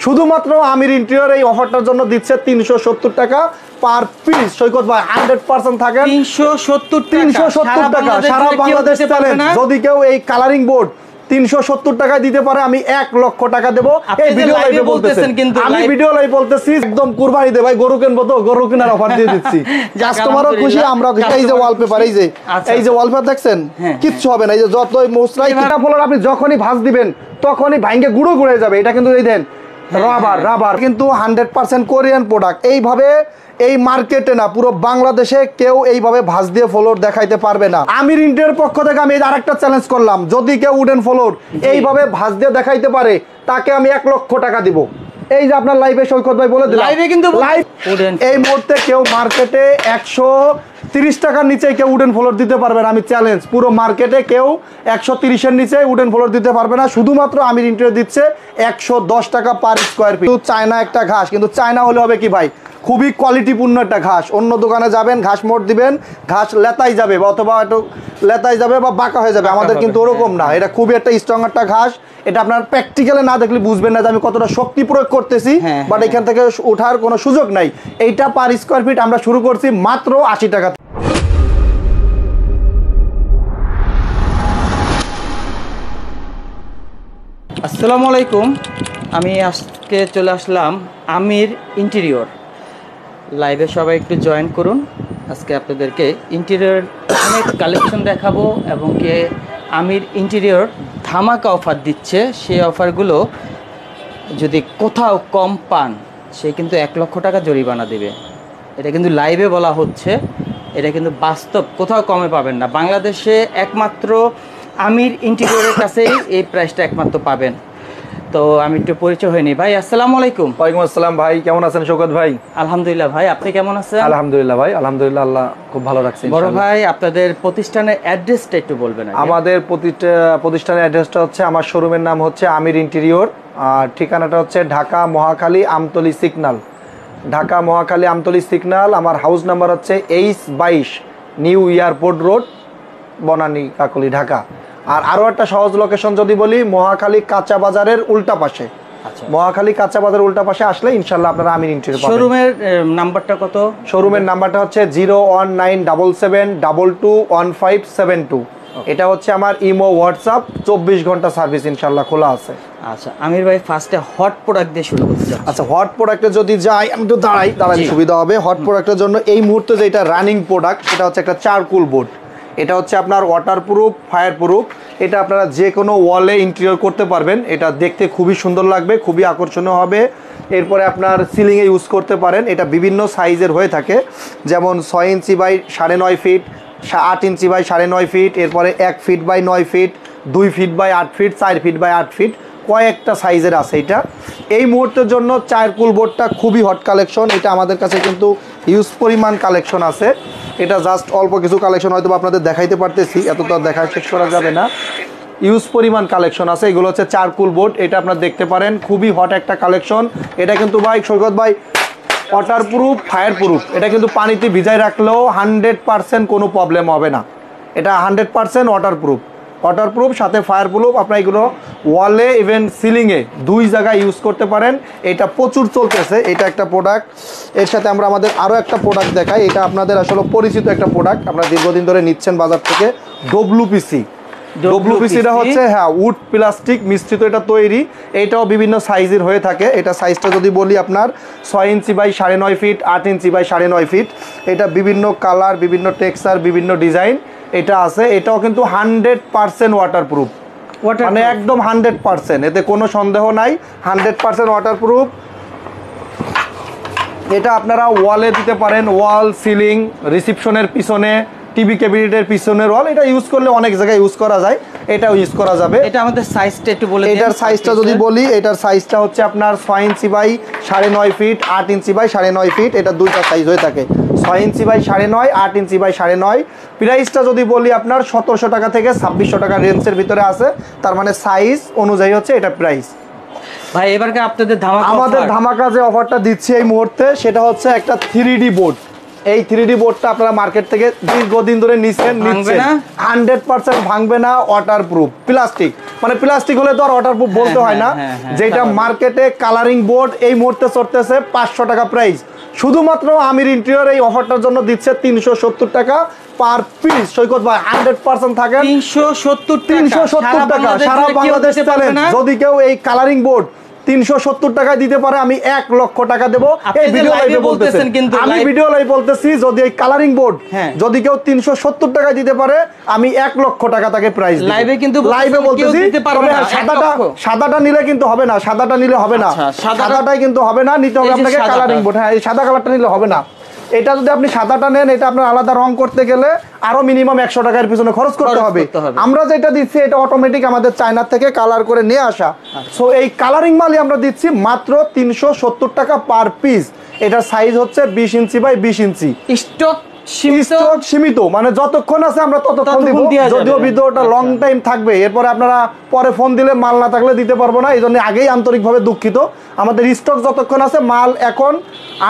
শুধুমাত্র আমির ইন্টেরিয়র এই অফারটার জন্য দিচ্ছে 370 টাকা পার পিস। সৈকত ভাই 100% থাকে 370 টাকা সারা বাংলাদেশ চ্যালেঞ্জ। যদি কেউ এই কালারিং বোর্ড 370 টাকায় দিতে পারে আমি 1 লক্ষ টাকা দেব। এই ভিডিও লাইভে বলতেছেন, কিন্তু আমি ভিডিও লাইভ বলতেছি একদম কুরবানি দে ভাই, গরু কিনবো তো গরু কেনার অফার দিয়ে দিচ্ছি। কাস্টমারও খুশি, আমরা খুশি। এই যে ওয়ালপেপার, এই যে ওয়ালপেপার দেখছেন, কিচ্ছু হবে না। এই যে যতই মোসরাই এটা ফলোর আপনি যখনই ভাঁজ দিবেন তখনই ভাঙে গুঁড়ো গুঁড়ে যাবে। এটা কিন্তু এই দেন রাবার কিন্তু 100% কোরিয়ান প্রোডাক্ট। এইভাবে এই মার্কেটে না পুরো বাংলাদেশে কেউ এইভাবে ভাঁজ দিয়ে ফ্লোর দেখাইতে পারবে না। আমির ইন্টেরিয়র পক্ষ থেকে আমি আরেকটা চ্যালেঞ্জ করলাম, যদি কেউ উডেন ফ্লোর এইভাবে ভাঁজ দিয়ে দেখাইতে পারে তাকে আমি 1 লক্ষ টাকা দিব। এই যে আপনার লাইভে সৈকত ভাই বলে দিলাম, লাইভে কিন্তু লাইভ এই মুহূর্তে কেউ মার্কেটে 130 টাকার নিচে কেউ উডেন ফ্লোর দিতে পারবে না। আমি চ্যালেঞ্জ, পুরো মার্কেটে কেউ 130 এর নিচে উডেন ফ্লোর দিতে পারবে না। শুধুমাত্র আমির ইন্টেরিয়র দিচ্ছে 110 টাকা পার স্কোয়ার ফিট। চায়না একটা ঘাস, কিন্তু চায়না হলে হবে কি ভাই, খুবই কোয়ালিটিপূর্ণ একটা ঘাস। অন্য দোকানে যাবেন ঘাস মোট দিবেন, ঘাস লেতাই যাবে বা অথবা একটু লেতাই যাবে বা বাঁকা হয়ে যাবে। আমাদের কিন্তু ওরকম না, এটা খুবই একটা স্ট্রং একটা ঘাস। এটা আপনার প্র্যাকটিক্যালে না দেখলে বুঝবেন না যে আমি কতটা শক্তি প্রয়োগ করতেছি, বাট এখান থেকে ওঠার কোনো সুযোগ নাই। এইটা পার স্কোয়ার ফিট আমরা শুরু করছি মাত্র 80 টাকা। আসসালামু আলাইকুম, আমি আজকে চলে আসলাম আমির ইন্টেরিয়র লাইভে। সবাই একটু জয়েন করুন। আজকে আপনাদেরকে ইন্টেরিয়র অনেক কালেকশন দেখাবো এবং কি আমির ইন্টেরিয়র ধামাকা অফার দিচ্ছে। সেই অফারগুলো যদি কোথাও কম পান সে কিন্তু 1 লক্ষ টাকা জরিমানা দেবে। এটা কিন্তু লাইভে বলা হচ্ছে, এটা কিন্তু বাস্তব, কোথাও কমে পাবেন না। বাংলাদেশে একমাত্র আমির ইন্টেরিয়রের কাছেই এই প্রাইসটা একমাত্র পাবেন। তো আমি একটু পরিচয় হয়নি। ভাই আসসালামু আলাইকুম। ওয়ালাইকুম আসসালাম ভাই, কেমন আছেন শওকত ভাই? আলহামদুলিল্লাহ ভাই, আপনি কেমন আছেন? আলহামদুলিল্লাহ ভাই, আলহামদুলিল্লাহ, আল্লাহ খুব ভালো রাখছেন। বড় ভাই আপনাদের প্রতিষ্ঠানের অ্যাড্রেসটা একটু বলবেন? আমাদের প্রতিষ্ঠানের অ্যাড্রেসটা হচ্ছে, আমার শোরুমের নাম হচ্ছে আমির ইন্টেরিয়র, আর ঠিকানাটা হচ্ছে ঢাকা মহাখালী আমতলী সিগন্যাল। ঢাকা মহাখালী আমতলী সিগন্যাল। আমার হাউস নাম্বার হচ্ছে H22 new airport road, Banani Kakoli, Dhaka. আর আরও একটা সহজ লোকেশন যদি বলি, মহাখালী কাঁচা বাজারের উল্টা পাশে। মহাখালী কাঁচা বাজারের উল্টা পাশে আসলে ইনশাল্লাহ আপনারা আমির ইন্টেরিয়র পাবেন। শোরুমের নাম্বারটা কত? শোরুমের নাম্বারটা হচ্ছে 01977721572। এটা হচ্ছে আমার ইমো, হোয়াটসঅ্যাপ, 24 ঘন্টা সার্ভিস ইনশাল্লাহ খোলা আছে। আচ্ছা আমির ভাই, ফার্স্টে হট প্রোডাক্ট দিয়ে শুরু করতে চাই। আচ্ছা, হট প্রোডাক্টে যদি যাই, আমি তো দাঁড়াই সুবিধা হবে। হট প্রোডাক্টের জন্য এই মুহূর্তে যেটা রানিং প্রোডাক্ট সেটা হচ্ছে একটা চারকোল বোর্ড। এটা হচ্ছে আপনার ওয়াটারপ্রুফ, ফায়ার প্রুফ। এটা আপনারা যে কোনো ওয়ালে ইন্টেরিয়র করতে পারবেন। এটা দেখতে খুবই সুন্দর লাগবে, খুবই আকর্ষণীয় হবে। এরপরে আপনার সিলিংয়ে ইউজ করতে পারেন। এটা বিভিন্ন সাইজের হয়ে থাকে, যেমন 6 inch by 9.5 feet, 8 inch by 9.5 feet, এরপরে 1 feet by 9 feet, 2 feet by 8 feet, 4 feet by 8 feet, কয়েকটা সাইজের আছে। এটা এই মুহূর্তের জন্য চারকোল বোর্ডটা খুবই হট কালেকশন। এটা আমাদের কাছে কিন্তু হিউজ পরিমাণ কালেকশন আছে। এটা জাস্ট অল্প কিছু কালেকশন হয়তো আপনাদের দেখাইতে পারতেছি, এত তো দেখা শেষ করা যাবে না। হিউজ পরিমাণ কালেকশন আছে। এগুলো হচ্ছে চারকোল বোর্ড, এটা আপনারা দেখতে পারেন, খুবই হট একটা কালেকশন। এটা কিন্তু ভাই সৈকত ভাই ওয়াটারপ্রুফ, ফায়ার প্রুফ। এটা কিন্তু পানিতে ভিজাই রাখলেও 100% কোনো প্রবলেম হবে না। এটা 100% ওয়াটারপ্রুফ সাথে ফায়ার প্রুফ। আপনারা এগুলো ওয়ালে ইভেন সিলিংয়ে 2 জায়গায় ইউজ করতে পারেন। এটা প্রচুর চলতেছে। এটা একটা প্রোডাক্ট। এর সাথে আমরা আমাদের আরও একটা প্রোডাক্ট দেখাই। এটা আপনাদের আসলে পরিচিত একটা প্রোডাক্ট, আপনারা দীর্ঘদিন ধরে নিচ্ছেন বাজার থেকে। ডব্লিউপিসিটা হচ্ছে উড প্লাস্টিক মিশ্রিত এটা তৈরি। এটাও বিভিন্ন সাইজের হয়ে থাকে। এটা সাইজটা যদি বলি আপনার 6 inch by 9.5 feet, 8 inch by 9.5 feet. এটা বিভিন্ন কালার, বিভিন্ন টেক্সচার, বিভিন্ন ডিজাইন এটা আছে। এটাও কিন্তু 100% ওয়াটারপ্রুফ, মানে একদম 100%, এতে কোনো সন্দেহ নাই। 100% ওয়াটারপ্রুফ। এটা আপনারা ওয়ালে দিতে পারেন, ওয়াল, সিলিং, রিসেপশনের পিছনে, টিভি ক্যাবিনেটের পিছনের ওয়াল। এটা ইউজ করলে অনেক জায়গায় ইউজ করা যায়, এটাও ইউজ করা যাবে। এটা আমাদের সাইজটা একটু বলে দিন। এটার সাইজটা যদি বলি, এটার সাইজটা হচ্ছে আপনার 6 inch by 9.5 feet, 8 inch by 9.5 feet. এটা দুইটা সাইজ হয়ে থাকে, 6 ইঞ্চি বাই 9.5, 8 ইঞ্চি বাই 9.5। প্রাইসটা যদি বলি আপনার 1700 টাকা থেকে 2600 টাকা রেঞ্জের ভিতরে আছে। তার মানে সাইজ অনুযায়ী হচ্ছে এটা প্রাইস। ভাই এবারকে আপনাদের আমাদের ধামাকা যে অফারটা দিচ্ছি এই মুহূর্তে, সেটা হচ্ছে একটা 3D বোর্ড। এই 3D বোর্ডটা আপনারা মার্কেট থেকে দীর্ঘদিন ধরে নিচ্ছেন 100% ভাঙবে না, ওয়াটারপ্রুফ প্লাস্টিক। মানে প্লাস্টিক হলে তো আর ওয়াটারপ্রুফ বলতে হয় না। যেটা মার্কেটে কালারিং বোর্ড এই মুহূর্তে চলতেছে 500 টাকা প্রাইস। শুধুমাত্র আমির ইন্টেরিয়র এই অফারটার জন্য দিচ্ছে 370 টাকা পার পিস। সৈকত ভাই 100% থাকে 370 টাকা সারা বাংলাদেশ চ্যালেঞ্জ। যদি কেউ এই কালারিং বোর্ড 370 টাকায় দিতে পারে আমি 1 লক্ষ টাকা দেবো। এই ভিডিও লাইভে বলতেছেন, আমি ভিডিও লাইভে বলতেছি যদি এই কালারিং বোর্ড যদি কেউ 370 টাকায় দিতে পারে আমি 1 লক্ষ টাকা তাকে প্রাইস দেব। লাইভে কিন্তু লাইভে বলতেছি সাদাটা নিলে কিন্তু হবে না, সাদাটা নিলে হবে না, সাদাটাই কিন্তু হবে না, নিতে হবে আপনাকে কালারিং বোর্ড। হ্যাঁ, এই সাদা কালারটা নিলে হবে না। এটা যদি আপনি সাদাটা নেন এটা আপনার আলাদা রং করতে গেলে আরো মিনিমাম 100 টাকার পিছনে খরচ করতে হবে। আমরা যেটা দিচ্ছি এটা অটোমেটিক আমাদের চায়না থেকে কালার করে নিয়ে আসা। সো এই কালারিং মালই আমরা দিচ্ছি মাত্র 370 টাকা পার পিস। এটার সাইজ হচ্ছে 20 ইঞ্চি বাই 20 ইঞ্চি। স্টক সীমিত, মানে যতক্ষণ আছে আমরা ততক্ষণ দিব। যদিও ভিডিওটা লং টাইম থাকবে, এরপরে আপনারা পরে ফোন দিলে মাল না থাকলে দিতে পারবো না, এই জন্য আগেই আন্তরিকভাবে দুঃখিত। আমাদের স্টক যতক্ষণ আছে, মাল এখন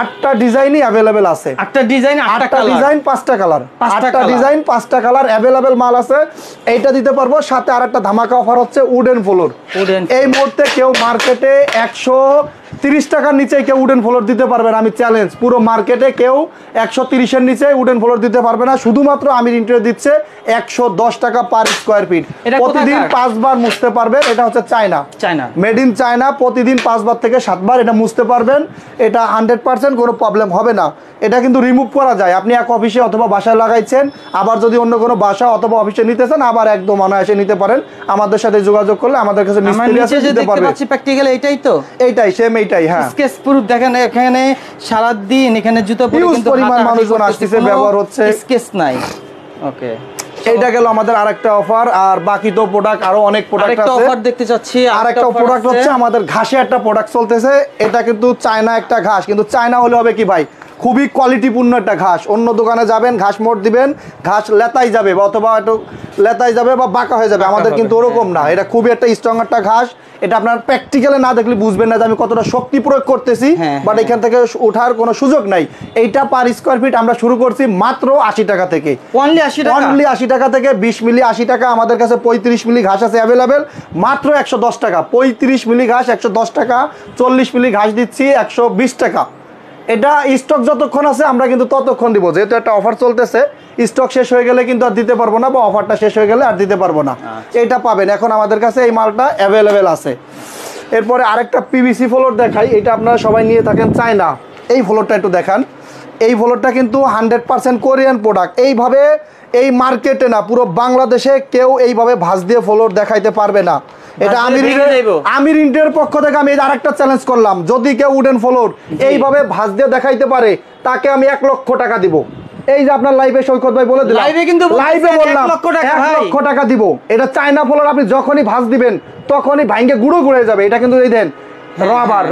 8টা ডিজাইনই অ্যাভেলেবেল আছে। 8টা ডিজাইন 5টা কালার, 8টা ডিজাইন 5টা কালার অ্যাভেলেবেল মাল আছে। এইটা দিতে পারবো। সাথে আরেকটা ধামাকা অফার হচ্ছে উডেন ফ্লোর। এই মুহূর্তে কেউ মার্কেটে 130 টাকার নিচে কেউ উডেন ফ্লোর দিতে পারবে না, আমি চ্যালেঞ্জ। পুরো মার্কেটে কেউ 130 এর নিচে উডেন ফ্লোর দিতে পারবে না। শুধুমাত্র আমির ইন্টেরিয়র দিচ্ছে 110 টাকা পার স্কয়ার ফিট। প্রতিদিন 5 বার মুছতে পারবেন। এটা হচ্ছে চায়না, মেড ইন চায়না। প্রতিদিন 5 বার থেকে 7 বার এটা মুছতে পারবেন। এটা 100% কোনো প্রবলেম হবে না। এটা কিন্তু রিমুভ করা যায়। আপনি এক অফিসে অথবা বাসায় লাগাইছেন, আবার যদি অন্য কোনো বাসা অথবা অফিসে নিতেছেন আবার একদম অনায়াসে নিতে পারেন। আমাদের সাথে যোগাযোগ করলে আমাদের কাছে মিস্ত্রি আছে, দিতে পারবে। প্র্যাকটিক্যাল এইটাই তো, এইটাই সেম এইটাই। হ্যাঁ, স্কেচ প্রুফ দেখেন, এখানে সারা দিন এখানে জুতো পরে কিন্তু পরিমাণ মানুষজন আসছে, ব্যবহার হচ্ছে, স্কেচ নাই। ওকে, এইটা গেল আমাদের আরেকটা অফার। আর বাকি তো প্রোডাক্ট আরো অনেক প্রোডাক্ট আছে। অফার দেখতে চাচ্ছি। আরেকটা প্রোডাক্ট হচ্ছে আমাদের ঘাসে একটা প্রোডাক্ট চলতেছে। এটা কিন্তু চায়না একটা ঘাস, কিন্তু চায়না হলে হবে কি ভাই, খুবই কোয়ালিটিপূর্ণ একটা ঘাস। অন্য দোকানে যাবেন, ঘাস মোট দিবেন, ঘাস লেতাই যাবে অথবা একটু লেতাই যাবে বা বাঁকা হয়ে যাবে। আমাদের কিন্তু ওরকম না, এটা খুবই একটা স্ট্রং একটা ঘাস। এটা আপনার প্র্যাকটিক্যালে না দেখলে বুঝবেন না যে আমি কতটা শক্তি প্রয়োগ করতেছি, বাট এখান থেকে ওঠার কোনো সুযোগ নাই। এইটা পার স্কয়ার ফিট আমরা শুরু করছি মাত্র 80 টাকা থেকে। অনলি 80 টাকা থেকে 20 মিলি 80 টাকা। আমাদের কাছে 35 মিলি ঘাস আছে অ্যাভেলেবেল মাত্র 110 টাকা। 35 মিলি ঘাস 110 টাকা। 40 মিলি ঘাস দিচ্ছি 120 টাকা। এটা স্টক যতক্ষণ আছে আমরা কিন্তু ততক্ষণ দিব, যেহেতু একটা অফার চলতেছে। স্টক শেষ হয়ে গেলে কিন্তু আর দিতে পারবো না, বা অফারটা শেষ হয়ে গেলে আর দিতে পারবো না। এটা পাবেন এখন আমাদের কাছে, এই মালটা অ্যাভেলেবেল আছে। এরপরে আরেকটা পিভিসি ফ্লোর দেখাই। এটা আপনারা সবাই নিয়ে থাকেন চায়না। এই ফ্লোরটা একটু দেখান। এই ফ্লোরটা কিন্তু 100% কোরিয়ান প্রোডাক্ট। এইভাবে এই মার্কেটে না, পুরো বাংলাদেশে কেউ এইভাবে ভাঁজ দিয়ে ফ্লোর দেখাইতে পারবে না। এটা আমির ইন্টেরিয়র পক্ষ থেকে আমি আরেকটা চ্যালেঞ্জ করলাম, যদি কেউ উডেন ফ্লোর এইভাবে ভাঁজ দিয়ে দেখাইতে পারে তাকে আমি 1 লক্ষ টাকা দিব। এই যে আপনার লাইভে সৈকত ভাই বলে দিলাম, লাইভে বললাম 1 লক্ষ টাকা দিব। এটা চায়না ফ্লোর, আপনি যখনই ভাঁজ দিবেন তখনই ভাঙ্গে গুঁড়ো গুঁড়ে যাবে। এটা কিন্তু এই দেন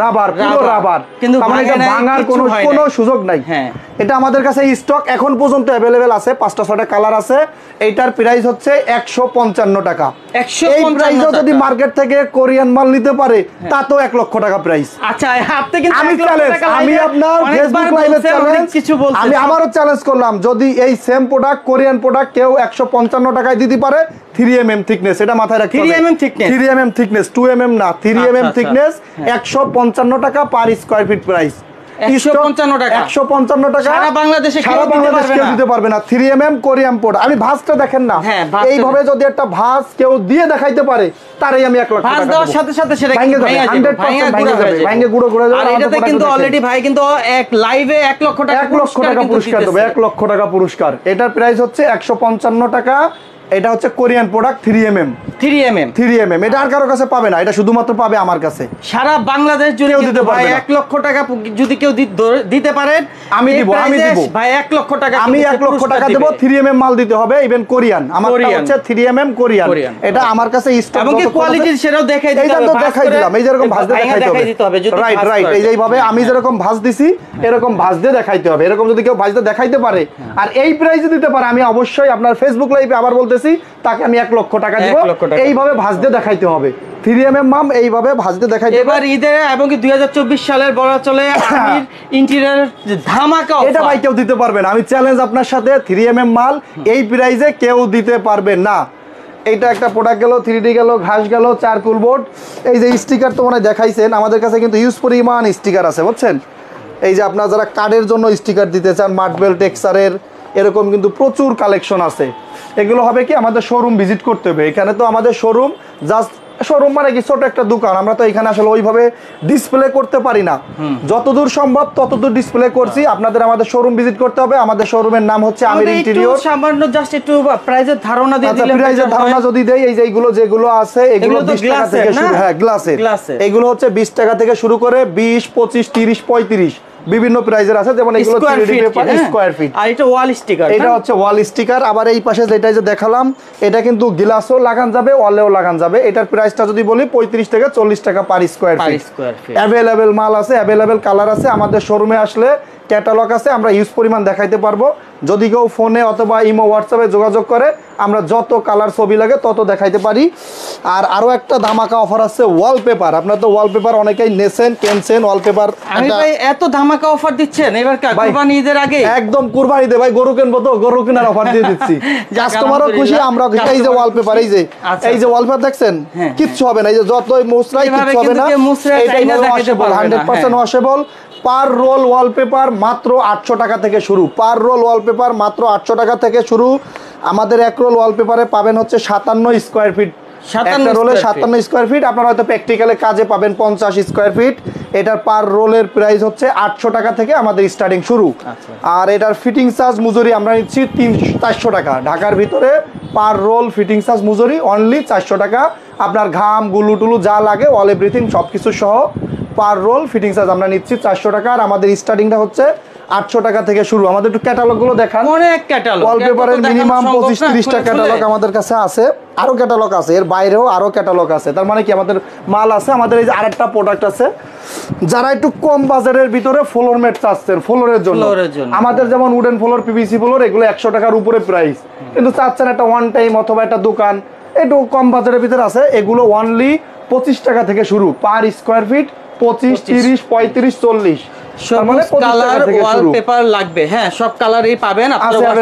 রাবার পুরো রাবার, কিন্তু ভাঙার কোনো সুযোগ নাই। এটা আমাদের কাছে স্টক এখন পর্যন্ত অ্যাভেলেবেল আছে। 5টা 6টা কালার আছে। এইটার প্রাইস হচ্ছে 155 টাকা। এই প্রাইসও যদি মার্কেট থেকে কোরিয়ান মাল নিতে পারে তা তো 1 লক্ষ টাকা প্রাইস। আচ্ছা, আমি চ্যালেঞ্জ, আমি আপনার ফেসবুক লাইভে চ্যালেঞ্জ, আমি আবারও চ্যালেঞ্জ করলাম, যদি এই সেম প্রোডাক্ট কোরিয়ান প্রোডাক্ট কেউ 155 টাকায় দিতে পারে, 3mm থিকনেস, এটা মাথায় রাখতে হবে। 3mm থিকনেস, 2mm না, 3mm থিকনেস, 155 টাকা পার স্কয়ার ফিট প্রাইস। 155 টাকা সারা বাংলাদেশে কেউ দিতে পারবে না। 3mm Korean product. আমি ভাঁজটা দেখেন না, এইভাবে যদি একটা ভাঁজ কেউ দিয়ে দেখাইতে পারে তারই আমি 1 লক্ষ টাকা দেব। সাথে সাথে সেটা ভেঙে যাবে, 100% ভেঙে যাবে, ভেঙে গুঁড়ো করে যাবে। আর এটাতে কিন্তু অলরেডি ভাই কিন্তু এক লাইভে 1 লক্ষ টাকা পুরস্কার দেবে। 1 লক্ষ টাকা পুরস্কার। এটার প্রাইস হচ্ছে 155 টাকা। এটা হচ্ছে কোরিয়ান প্রোডাক্ট 3mm। এটা আর কারো কাছে পাবে না, এটা শুধুমাত্র পাবে আমার কাছে। সারা বাংলাদেশ জুড়ে দিতে পারবে। 1 লক্ষ টাকা যদি কেউ দিতে পারেন আমি দিব ভাই। 1 লক্ষ টাকা আমি 1 লক্ষ টাকা দেব। 3mm মাল দিতে হবে, ইভেন কোরিয়ান। আমারটা হচ্ছে 3mm কোরিয়ান। এটা আমার কাছে স্টক, এবং কি কোয়ালিটি সেটাও দেখাই দিতে হবে। দেখাই দিলাম, এই যেরকম ভাঁজ দিয়ে দেখাইতে হবে। রাইট, এই যেভাবে আমি যেরকম ভাঁজ দিছি এরকম ভাঁজ দিয়ে দেখাইতে হবে। এরকম যদি কেউ ভাঁজ দিয়ে দেখাইতে পারে আর এই প্রাইসে দিতে পারে, আমি অবশ্যই আপনার ফেসবুক লাইভে আবার বলতেছি তাকে আমি 1 লক্ষ টাকা দিব। এইভাবে ভাঁজ দিয়ে দেখাইতে হবে। 3mm মাম এইভাবে ভাজতে দেখাই দেব। এবার ঈদে এবং কি 2024 সালের বলা চলে আমির ইন্টেরিয়র ধামাকা এটা ভাই কেউ দিতে পারবে না, আমি চ্যালেঞ্জ আপনার সাথে। 3mm মাল এই প্রাইসে কেউ দিতে পারবে না। এইটা একটা প্রোডাক্ট গেল, 3D গেল, ঘাস গেল, চারকুল বোর্ড। এই যে স্টিকার তো মনে হয় দেখাইছেন, আমাদের কাছে কিন্তু ইউজ পরিমাণ স্টিকার আছে বুঝছেন। এই যে আপনার যারা কার্ডের জন্য স্টিকার দিতে চান, মার্বেল টেক্সচারের, এরকম কিন্তু প্রচুর কালেকশন আছে। এগুলো হবে কি আমাদের শোরুম ভিজিট করতে হবে। এখানে তো আমাদের শোরুম জাস্ট শোরুম মানে কি ছোট একটা দোকান, আমরা তো এখানে আসলে ওইভাবে ডিসপ্লে করতে পারি না। যতদূর সম্ভব ততদূর ডিসপ্লে করছি। আপনাদের আমাদের শোরুম ভিজিট করতে হবে। আমাদের শোরুমের নাম হচ্ছে আমির ইন্টেরিয়র। সামান্য জাস্ট একটু প্রাইসের ধারণা দিয়ে দিলে, প্রাইসের ধারণা যদি দেই, এই যে এইগুলো যেগুলো আছে এগুলো 20 টাকা থেকে শুরু। হ্যাঁ, গ্লাসের এগুলো হচ্ছে 20 টাকা থেকে শুরু করে 20, 25, 30, 35 বিভিন্ন প্রাইজের আছে। যেমন এগুলো 3D পেপার স্কয়ার ফিট, আর এটা ওয়াল স্টিকার। এটা হচ্ছে ওয়াল স্টিকার। আবার এই পাশে যেটা যে দেখালাম, এটা কিন্তু গ্লাসও লাগান যাবে, ওয়ালেও লাগান যাবে। এটার প্রাইসটা যদি বলি 35 থেকে 40 টাকা পার স্কয়ার ফিট। অ্যাভেলেবেল মাল আছে, অ্যাভেলেবেল কালার আছে। আমাদের শোরুমে আসলে ক্যাটালগ আছে, আমরা ইউজ পরিমাণ দেখাইতে পারবো। যদি কেউ ফোনে অথবা ইমো হোয়াটসঅ্যাপে যোগাযোগ করে, আমরা যত কালার ছবি লাগে তত দেখাইতে পারি। আর আরো একটা ধামাকা অফার আছে, ওয়ালপেপার। আপনারা তো ওয়ালপেপার অনেকেই নেছেন, কিনছেন ওয়ালপেপার। আমি ভাই এত ধামাকা অফার দিচ্ছেন এবার কুরবানি ঈদের আগে? একদম কুরবানিতে ভাই, গরু কিনবো তো গরু কেনার অফার দিয়ে দিচ্ছি। কাস্টমারও খুশি, আমরা খুশি। এই যে ওয়ালপেপার, এই যে ওয়ালপেপার দেখছেন, কিচ্ছু হবে না। এই যে যতই মুছরাই কিচ্ছু হবে না, এটাই 100% ওয়াশেবল। পার রোল ওয়ালপেপার মাত্র 800 টাকা থেকে শুরু। পার রোল ওয়ালপেপার মাত্র 800 টাকা থেকে শুরু। আমাদের এক রোল ওয়ালপেপারে পাবেন হচ্ছে 57 স্কয়ার ফিট। একটা রোলে 57 স্কয়ার ফিট। আপনারা হয়তো প্র্যাকটিক্যালে কাজে পাবেন 50 স্কয়ার ফিট। এটার পার রোলের প্রাইস হচ্ছে 800 টাকা থেকে আমাদের স্টার্টিং শুরু। আর এটার ফিটিং চার্জ মজুরি আমরা নিচ্ছি 400 টাকা। ঢাকার ভিতরে পার রোল ফিটিং চার্জ মজুরি অনলি 400 টাকা। আপনার ঘাম গুলু টুলু যা লাগে অল এভরিথিং সবকিছু সহ পার রোল ফিটিং চার্জ আমরা নিচ্ছি 400 টাকা। আর আমাদের স্টার্টিংটা হচ্ছে 800 টাকা থেকে শুরু। আমাদের একটু ক্যাটালগ গুলো দেখান। অনেক ক্যাটালগ, ওয়ালপেপারের মিনিমাম 25-30টা ক্যাটালগ আমাদের কাছে আছে। আরো ক্যাটালগ আছে, এর বাইরেও আরো ক্যাটালগ আছে। তার মানে কি আমাদের মাল আছে। আমাদের এই যে আরেকটা প্রোডাক্ট আছে, যারা একটু কম বাজারের ভিতরে ফ্লোর ম্যাট চাচ্ছেন ফ্লোরের জন্য, আমাদের যেমন উডেন ফ্লোর, পিভিসি ফ্লোর, এগুলো 100 টাকার উপরে প্রাইস। কিন্তু চাচ্ছেন একটা ওয়ান টাইম অথবা একটা দোকান একটু কম বাজারের ভিতরে আছে, এগুলো অনলি 25 টাকা থেকে শুরু পার স্কয়ার ফিট। 25, 30, 35, 40 সবুজ কালার ওয়ালপেপার লাগবে। হ্যাঁ, সব কালারই পাবেন। আপনারা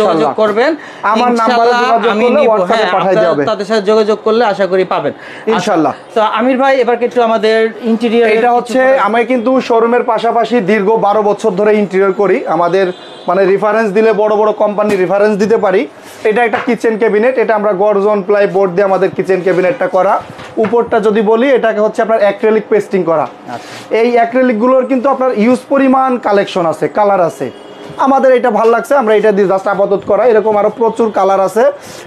যোগাযোগ করবেন, আমার নম্বরে যোগাযোগ করলে হোয়াটসঅ্যাপে পাঠিয়ে দেব। তাদের সাথে যোগাযোগ করলে আশা করি পাবেন ইনশাআল্লাহ। তো আমির ভাই এবার একটু আমাদের ইন্টেরিয়র, এটা হচ্ছে আমি কিন্তু শোরুমের পাশাপাশি দীর্ঘ 12 বছর ধরে ইন্টেরিয়র করি। আমাদের মানে রেফারেন্স দিলে বড় বড় কোম্পানি রেফারেন্স দিতে পারি। এটা একটা কিচেন ক্যাবিনেট, এটা আমরা গর্জন প্লাই বোর্ড দিয়ে আমাদের কিচেন ক্যাবিনেটটা করা। উপরটা যদি বলি, এটাকে হচ্ছে আপনার অ্যাক্রিলিক পেস্টিং করা। এই অ্যাক্রিলিক গুলোর কিন্তু আপনার ইউজ পরিমাণ কালেকশন আছে, কালার আছে। আমাদের এটা ভালো লাগছে, আমরা এটা দিয়ে জাস্ট আপাতত করা। এরকম আরো প্রচুর কালার আছে।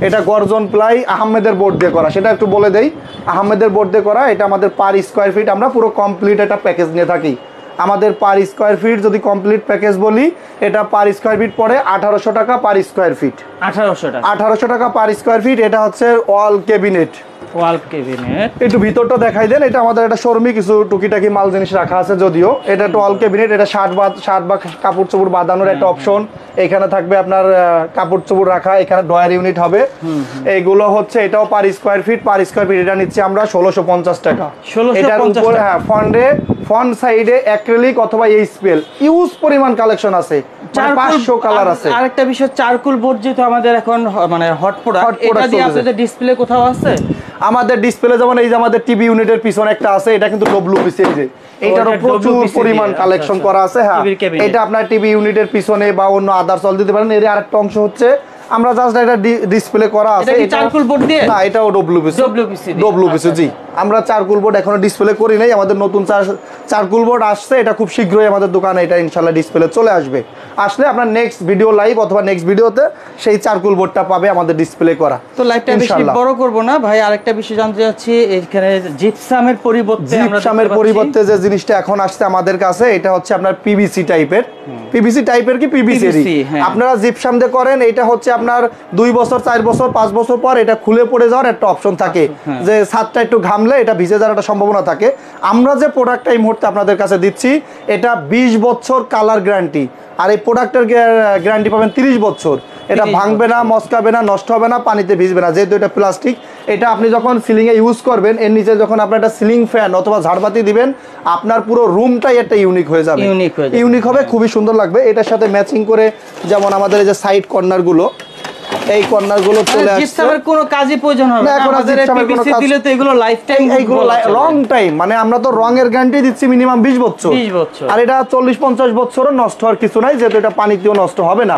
এটা গর্জন প্লাই আহমেদের বোর্ড দিয়ে করা, সেটা একটু বলে দেই। আহমেদের বোর্ড দিয়ে করা। এটা আমাদের পার স্কয়ার ফিট আমরা পুরো কমপ্লিট একটা প্যাকেজ নিয়ে থাকি। আমাদের পার স্কয়ার ফিট যদি কমপ্লিট প্যাকেজ বলি, এটা পার স্কয়ার ফিট পড়ে 1800 টাকা পার স্কয়ার ফিট। 1800 টাকা পার স্কয়ার ফিট। এটা হচ্ছে ওয়াল ক্যাবিনেট। একটু ভিতরটা দেখাই দেন। এটা আমাদের একটা শোরুমে কিছু টুকিটাকি মাল জিনিস রাখা আছে যদিও। এটা একটা ওয়াল ক্যাবিনেট। এটা শার্ট বা কাপড় চোপড় বাঁধানোর একটা অপশন। এখানে থাকবে আপনার কাপড় চোপড় রাখা। এখানে ড্রয়ার ইউনিট হবে। এইগুলো হচ্ছে এটাও per square feet. Per square feet এটা নিচ্ছি আমরা 1650 টাকা। এটার উপরে হ্যাঁ ফ্রন্ট সাইডে অ্যাক্রিলিক অথবা এইচপিএল ইউজ পরিমাণ কালেকশন আছে। 500 কালার আছে। আরেকটা বিষয়, চারকুল বোর্ড যেহেতু আমাদের এখন মানে হট প্রোডাক্ট, এটা দিয়ে আপনাদের ডিসপ্লে কোথাও আছে? আমাদের ডিসপ্লে যেমন এই যে আমাদের টিভি ইউনিটের পিছনে একটা আছে, এটা কিন্তু ডব্লিউপিসি। এই যে এইটারও প্রচুর পরিমাণ কালেকশন করা আছে। হ্যাঁ, এটা আপনার টিভি ইউনিটের পিছনে বা অন্য আদার চল দিতে পারেন। এর আরেকটা অংশ হচ্ছে আমরা জাস্ট এটা ডিসপ্লে করা আছে। এটা চারকুল বোর্ড দিয়ে না, এটাও ডব্লিউপিসি। জি, আমরা চারকুল বোর্ড এখনো ডিসপ্লে করি নাই। আমাদের নতুন চারকুল বোর্ড আসছে, এটা খুব শীঘ্রই আমাদের দোকানে এটা ইনশাআল্লাহ ডিসপ্লে চলে আসবে। আসলে আপনার নেক্সট ভিডিও লাইভ অথবা নেক্সট ভিডিওতে সেই চারকুল বোর্ডটা পাবে আমাদের ডিসপ্লে করা। তো লাইভটা বেশি বড় করব না ভাই, আরেকটা বিষয় জানতে চাচ্ছি, এখানে জিপসামের পরিবর্তে যে জিনিসটা এখন আসছে আমাদের কাছে, এটা হচ্ছে আপনার পিভিসি টাইপের। পিভিসি টাইপের কি পিভিসি, আপনারা জিপসাম দিয়ে করেন, এটা হচ্ছে আপনার 2 বছর 4 বছর 5 বছর পর এটা খুলে পড়ে যাওয়ার একটা অপশন থাকে, যে ছাদটা একটু ঘামলে এটা ভিজে যাওয়ার একটা সম্ভাবনা থাকে। আমরা যে প্রোডাক্টটা এই মুহূর্তে আপনাদের কাছে দিচ্ছি, এটা 20 বছর কালার গ্যারান্টি। আর এই প্রোডাক্টের গ্যারান্টি পাবেন 30 বছর। এটা ভাঙবে না, মচকাবে না, নষ্ট হবে না, পানিতে ভিজবে না, যেহেতু এটা প্লাস্টিক। এটা আপনি যখন সিলিং এ ইউজ করবেন, এর নিচে যখন আপনার একটা সিলিং ফ্যান অথবা ঝাড়বাতি দিবেন, আপনার পুরো রুমটাই একটা ইউনিক হয়ে যাবে, ইউনিক হবে, খুবই সুন্দর লাগবে। এটার সাথে ম্যাচিং করে যেমন আমাদের এই যে সাইড কর্নার গুলো, এই কর্নার গুলো চলে আসছে, জিপসামের কোনো কাজই প্রয়োজন হবে না, আমাদের পিভিসি দিলে তো এগুলো লাইফ টাইম, এইগুলো লং টাইম, মানে আমরা তো রঙের গ্যারান্টি দিচ্ছি মিনিমাম 20 বছর, আর এটা 40-50 বছরও নষ্ট হওয়ার কিছু নাই, যেহেতু এটা পানিতেও নষ্ট হবে না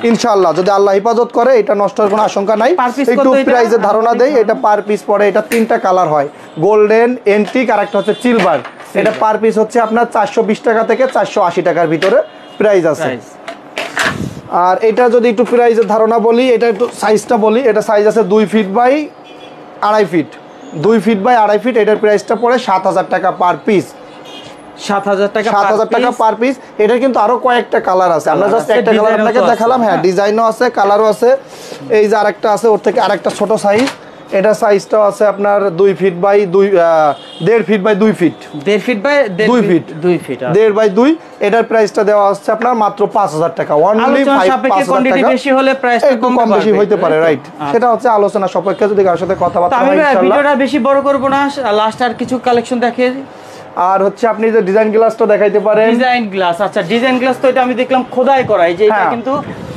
ইনশাআল্লাহ, যদি আল্লাহ হেফাজত করে এটা নষ্ট হওয়ার কোনো আশঙ্কা নাই। একটু প্রাইসের ধারণা দেই, এটা পার পিস পড়ে, এটা 3টা কালার হয়, গোল্ডেন, এন্টিক আর একটা হচ্ছে সিলভার। এটা পার পিস হচ্ছে আপনার 420 টাকা থেকে 480 টাকার ভিতরে প্রাইস আছে। আর এটা যদি একটু প্রাইসের ধারণা বলি, এটা একটু সাইজটা বলি, এটা সাইজ আছে 2 feet by 2.5 feet, 2 feet by 2.5 feet. এটার প্রাইসটা পড়ে 7000 টাকা পার পিস, 7000 টাকা পার পিস। এটা কিন্তু আরো কয়েকটা কালার আছে, আমরা জাস্ট একটা কালার আপনাকে দেখালাম। হ্যাঁ, ডিজাইনও আছে, কালারও আছে। এই যে আরেকটা আছে, ওর থেকে আরেকটা ছোট সাইজ, এটা সাইজটাও আছে আপনার 2 feet by 1.5 feet by 2 feet, 1.5 feet by 2 feet, 1.5 by 2। এটার প্রাইসটা দেওয়া হচ্ছে আপনার মাত্র 5000 টাকা, অনলি 5000 টাকা। বেশি হলে প্রাইসটা কম বেশি হইতে পারে, রাইট, সেটা হচ্ছে আলোচনা সাপেক্ষে, যদি কারোর সাথে কথাবার্তা হয় ইনশাআল্লাহ। আমি ভিডিওটা বেশি বড় করব না, লাস্ট আর কিছু কালেকশন দেখে। আর হচ্ছে আপনি যে ডিজাইন গ্লাসটা দেখাইতে পারেন, ডিজাইন গ্লাস, আচ্ছা ডিজাইন গ্লাস তো এটা আমি দেখলাম খোদাই করা, এই যে এটা কিন্তু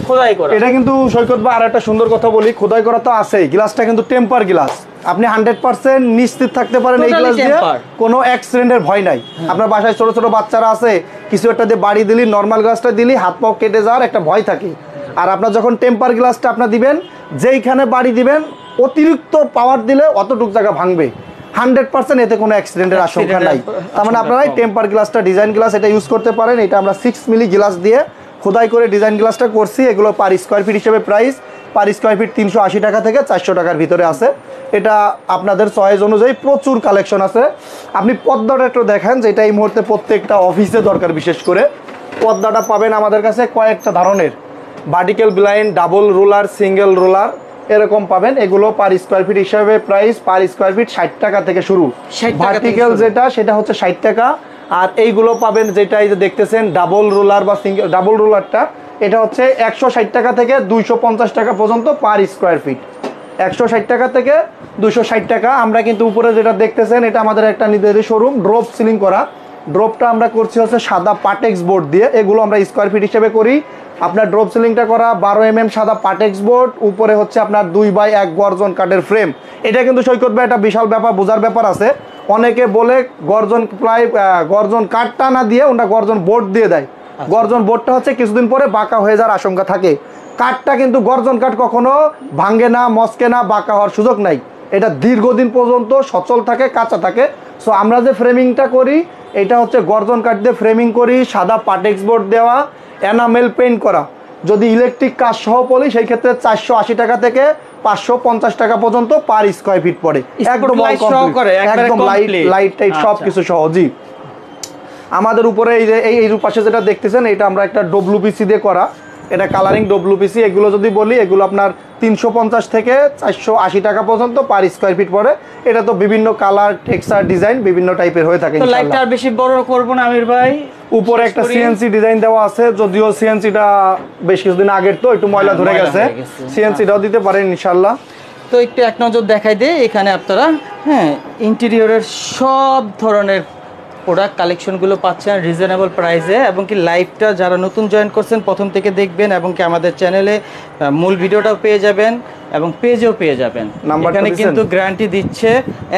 খোদাই করা। এটা কিন্তু সৈকত ভাই আরেকটা সুন্দর কথা বলি, খোদাই করা তো আছেই, গ্লাসটা কিন্তু টেম্পার গ্লাস, আপনি 100% নিশ্চিত থাকতে পারেন এই গ্লাস দিয়ে কোনো অ্যাক্সিডেন্টের ভয় নাই। আপনার বাসায় ছোট ছোট বাচ্চারা আছে, কিছু একটা দিয়ে বাড়ি দিলি, নরমাল গ্লাসটা দিলি হাত পাও কেটে যাওয়ার একটা ভয় থাকে। আর আপনার যখন টেম্পার গ্লাসটা আপনার দিবেন, যেইখানে বাড়ি দিবেন অতিরিক্ত পাওয়ার দিলে অতটুক জায়গা ভাঙবে, 100% এতে কোনো অ্যাক্সিডেন্টের আশঙ্কা নাই। তার মানে আপনারা টেম্পার গ্লাসটা, ডিজাইন গ্লাস এটা ইউজ করতে পারেন। এটা আমরা 6 মিলি গ্লাস দিয়ে খোদাই করে ডিজাইন গ্লাসটা করছি। এগুলো পার স্কোয়ার ফিট হিসেবে প্রাইস, পার স্কোয়ার ফিট 380 টাকা থেকে 400 টাকার ভিতরে আছে। এটা আপনাদের চয়েস অনুযায়ী প্রচুর কালেকশন আছে। আপনি পর্দাটা একটু দেখেন, যেটা এই মুহূর্তে প্রত্যেকটা অফিসে দরকার, বিশেষ করে পর্দাটা পাবেন আমাদের কাছে কয়েকটা ধরনের, vertical blind, double roller, single roller, এরকম পাবেন। এগুলো পার স্কোয়ার ফিট হিসাবে প্রাইস পার স্কোয়ার ফিট 60 টাকা থেকে শুরু, ভার্টিক্যাল যেটা সেটা হচ্ছে 60 টাকা। আর এইগুলো পাবেন যেটা এই যে দেখতেছেন ডাবল রোলার বা সিঙ্গেল, ডাবল রোলারটা এটা হচ্ছে 160 টাকা থেকে 250 টাকা পর্যন্ত পার স্কোয়ার ফিট, 160 টাকা থেকে 260 টাকা। আমরা কিন্তু উপরে যেটা দেখতেছেন এটা আমাদের একটা নিজেদের শোরুম, ড্রপ সিলিং করা। ড্রপটা আমরা করছি হচ্ছে সাদা পাটেক্স বোর্ড দিয়ে, এগুলো আমরা স্কোয়ার ফিট হিসেবে করি। আপনার ড্রপ সিলিংটা করা 12 mm সাদা পাটেক্স বোর্ড, উপরে হচ্ছে আপনার 2x1 গর্জন কাঠের ফ্রেম। এটা কিন্তু সৈকত ভাই একটা বিশাল ব্যাপার, বোঝার ব্যাপার আছে। অনেকে বলে গর্জন প্লাই, গর্জন কাঠটা না দিয়ে ওটা গর্জন বোর্ড দিয়ে দেয়। গর্জন বোর্ডটা হচ্ছে কিছুদিন পরে বাঁকা হয়ে যাওয়ার আশঙ্কা থাকে। কাঠটা কিন্তু গর্জন কাঠ কখনো ভাঙে না, মস্কে না, বাঁকা হওয়ার সুযোগ নাই। এটা দীর্ঘদিন পর্যন্ত সচল থাকে, কাঁচা থাকে। সো আমরা যে ফ্রেমিংটা করি এটা হচ্ছে গর্জন কাঠ দিয়ে ফ্রেমিং করি, সাদা পাটেক্স বোর্ড দেওয়া, এনামেল পেইন্ট করা। যদি ইলেকট্রিক কাজ সহ বলি সেই ক্ষেত্রে 480 টাকা থেকে 550 টাকা পর্যন্ত পার স্কোয়ার ফিট পড়ে, একদম লাইট টাইট সবকিছু সহ। জি, আমাদের উপরে এই যে এই পাশে যেটা দেখতেছেন এটা আমরা একটা ডব্লিউপিসি দিয়ে করা, এটা কালারিং ডব্লিউপিসি। এগুলো যদি বলি এগুলো আপনার 350 থেকে 480 টাকা পর্যন্ত পার স্কোয়ার ফিট পড়ে। এটা তো বিভিন্ন কালার, টেক্সচার, ডিজাইন বিভিন্ন টাইপের হয়ে থাকে। তো লাইটটা আর বেশি বড় করব না আমির ভাই, উপরে একটা সিএনসি ডিজাইন দেওয়া আছে, যদিও সিএনসিটা বেশ কিছুদিন আগের তো একটু ময়লা ধরে গেছে, সিএনসিটাও দিতে পারেন ইনশাআল্লাহ। তো একটু এক নজর দেখাই দে এখানে আপনারা, হ্যাঁ, ইন্টেরিয়রের সব ধরনের প্রোডাক্ট কালেকশনগুলো পাচ্ছেন রিজনেবল প্রাইসে। এবং কি লাইভটা যারা নতুন জয়েন করছেন প্রথম থেকে দেখবেন, এবং কি আমাদের চ্যানেলে মূল ভিডিওটাও পেয়ে যাবেন এবং পেজেও পেয়ে যাবেন। এখানে কিন্তু গ্যারান্টি দিচ্ছে,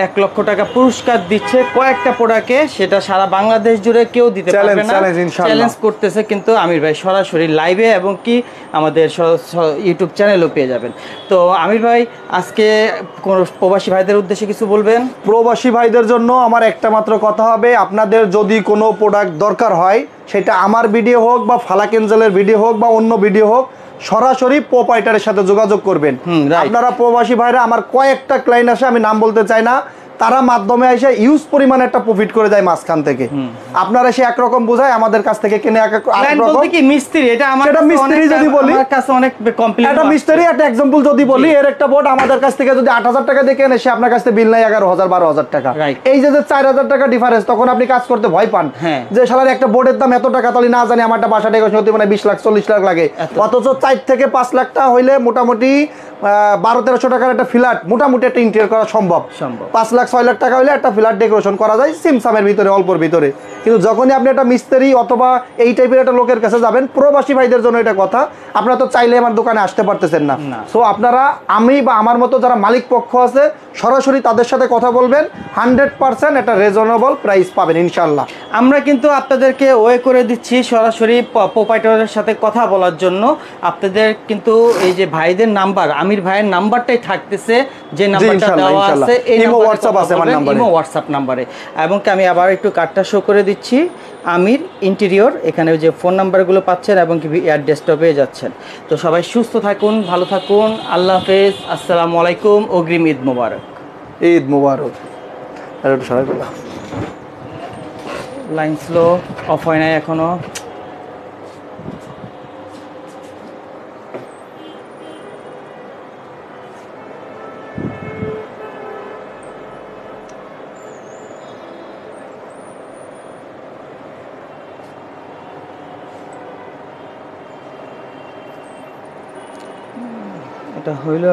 1 লক্ষ টাকা পুরস্কার দিচ্ছে কয়েকটা প্রোডাক্টে, সেটা সারা বাংলাদেশ জুড়ে কেউ দিতে পারবে না। চ্যালেঞ্জ করতেছে কিন্তু আমির ভাই সরাসরি লাইভে, এবং কি আমাদের ইউটিউব চ্যানেলও পেয়ে যাবেন। তো আমির ভাই আজকে কোন প্রবাসী ভাইদের উদ্দেশ্যে কিছু বলবেন? প্রবাসী ভাইদের জন্য আমার একটা মাত্র কথা হবে, আপনাদের যদি কোনো প্রোডাক্ট দরকার হয়, সেটা আমার ভিডিও হোক বা ফালাক এঞ্জেলের ভিডিও হোক বা অন্য ভিডিও হোক, সরাসরি প্রোপাইটারের সাথে যোগাযোগ করবেন। আপনারা প্রবাসী ভাইরা, আমার কয়েকটা ক্লায়েন্ট আসে, আমি নাম বলতে চাই না, তারা মাধ্যমে এসে ইউজ পরিমাণে একটা প্রফিট করে যায় মাঝখান থেকে। আপনারা সে একরকম বোঝায়, আমাদের কাছ থেকে কিনে কি মিস্ত্রি, এটা আমার মিস্ত্রি যদি বলি, আমার কাছে অনেক কমপ্লিট। এটা মিস্ত্রি একটা এক্সাম্পল যদি বলি, এর একটা বোর্ড আমাদের কাছ থেকে যদি 8,000 টাকা দিয়ে কেনে, সে আপনার কাছ থেকে বিল নাই 11,000 12,000 টাকা। এই যে 4,000 টাকা ডিফারেন্স, তখন আপনি কাজ করতে ভয় পান যে শালার একটা বোর্ডের দাম এত টাকা, তাহলে না জানি আমারটা বাসা ডেকোরেশন হতে মানে 20 লাখ 40 লাখ লাগে, অথচ 4 থেকে 5 লাখ টাকা হইলে মোটামুটি 1200-1300 টাকার একটা ফ্ল্যাট মোটামুটি একটা ইন্টেরিয়র করা সম্ভব। 5 লাখ 6 লাখ টাকা হইলে একটা ফ্ল্যাট ডেকোরেশন করা যায় সিমসামের ভিতরে, অল্পর ভিতরে। কিন্তু যখনই আপনি একটা মিস্ত্রি অথবা এই টাইপের একটা লোকের কাছে যাবেন, প্রবাসী ভাইদের জন্য এটা কথা, আপনারা তো চাইলে আমার দোকানে আসতে পারতেছেন না। সো আপনারা, আমি বা আমার মতো যারা মালিক পক্ষ আছে, সরাসরি তাদের সাথে কথা বলবেন, 100% একটা রিজনেবল প্রাইস পাবেন ইনশাল্লাহ। আমরা কিন্তু আপনাদেরকে ওয়ে করে দিচ্ছি সরাসরি প্রোপাইটরের সাথে কথা বলার জন্য। আপনাদের কিন্তু এই যে ভাইদের নাম্বার, আমির ভাইয়ের নাম্বারটাই থাকতেছে, যে নাম্বারটা দেওয়া আছে এই হোয়াটসঅ্যাপ আছে আমার নাম্বারে, ইমো হোয়াটসঅ্যাপ নাম্বারে। এবং আমি আবার একটু কার্ডটা শো করে দিচ্ছি, আমির ইন্টেরিয়র, এখানে যে ফোন নাম্বারগুলো পাচ্ছেন এবং কি অ্যাড্রেসটা পেয়ে যাচ্ছেন। তো সবাই সুস্থ থাকুন, ভালো থাকুন, আল্লাহ হাফেজ, আসসালামু আলাইকুম, অগ্রিম ঈদ মোবারক। ঈদ মোবারক। লাইন স্লো অফ হয় নাই এখনো। এটা হইল